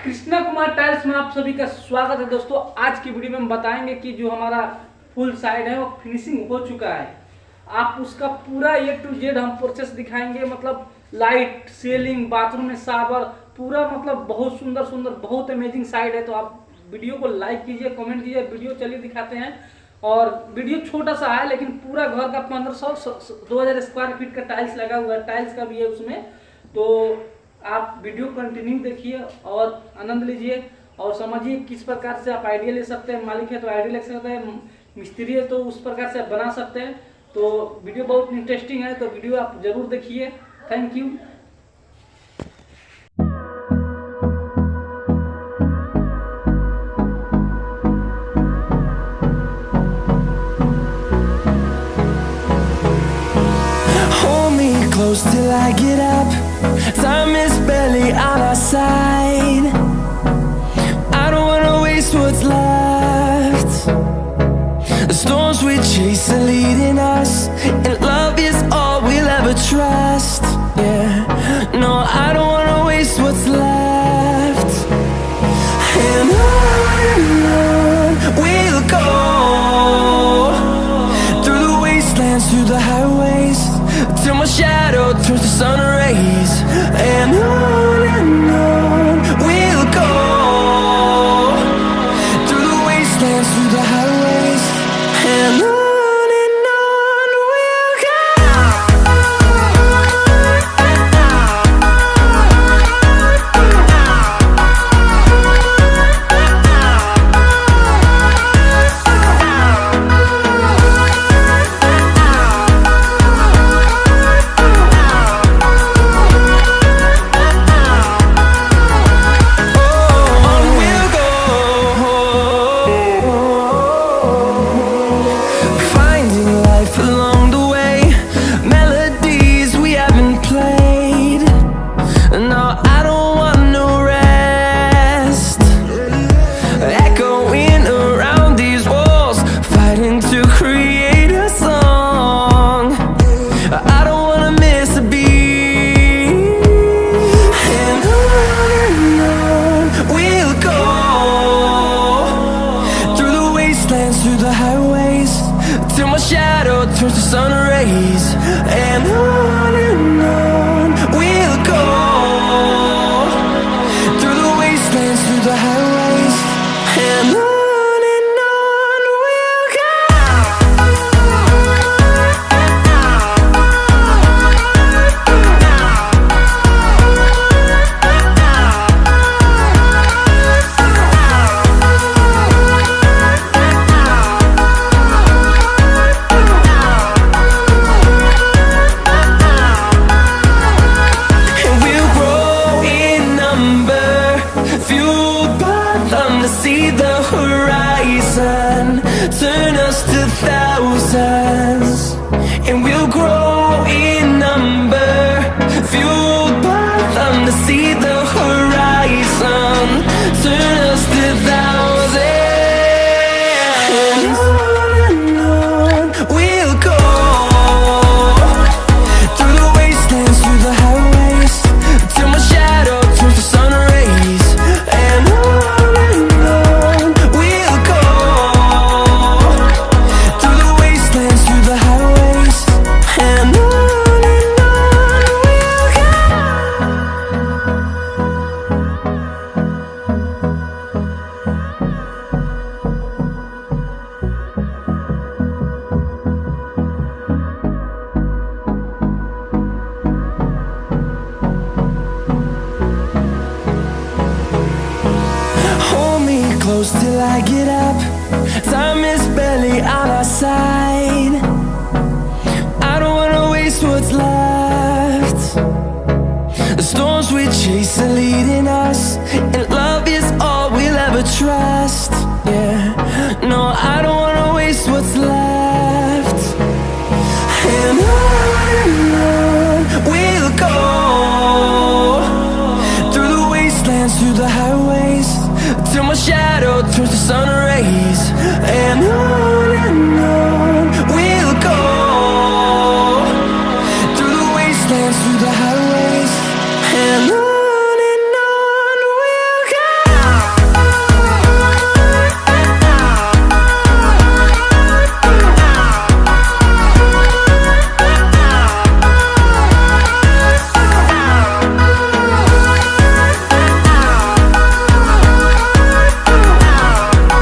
Krishna Kumar tiles में आप सभी का स्वागत है दोस्तों। आज की वीडियो में हम बताएंगे कि जो हमारा फुल साइड है वो फिनिशिंग हो चुका है। आप उसका पूरा A to Z हम प्रोसेस दिखाएंगे, मतलब लाइट, सीलिंग, बाथरूम में शावर, पूरा मतलब बहुत सुंदर सुंदर बहुत अमेजिंग साइड है। तो आप वीडियो को लाइक कीजिए, कमेंट कीजिए। वीडियो चलिए दिखाते हैं। और वीडियो छोटा सा है लेकिन पूरा घर का 1500-2000 स्क्वायर फीट का टाइल्स लगा हुआ है, टाइल्स का भी है उसमें। तो आप वीडियो कंटिन्यू देखिए और आनंद लीजिए और समझिए किस प्रकार से आप आइडिया ले सकते हैं। मालिक है तो आइडिया ले सकते हैं, मिस्त्री है तो उस प्रकार से आप बना सकते हैं। तो वीडियो बहुत इंटरेस्टिंग है, तो वीडियो आप जरूर देखिए। Thank you. Close till I get up. Time is barely on our side. I don't wanna waste what's left. The storms we chase are leading us, and love is all we'll ever trust. Yeah, no, I don't wanna waste what's left. And on we'll go, through the wastelands, through the highways, till my shadow turns to sun rays. And on we'll go, through the wastelands, through the highways, and on we'll go. Through the highways, till my shadow turns to sun rays. And on we'll go, through the wastelands, through the highways, and on we'll go. See the horizon, turn us to thousands, and we'll grow in number, fueled by them to see the horizon, turn us to thousands. And on we'll go, through the wastelands, through the highways, till my shadow turns to sun rays. And close till I get up. Time is barely on our side. I don't wanna waste what's left. The storms we chase are leading us, and love is all we'll ever trust. Yeah, no, I don't wanna waste what's left. And on we'll go, through the wastelands, through the highways, till my shadow turns to sun rays. And on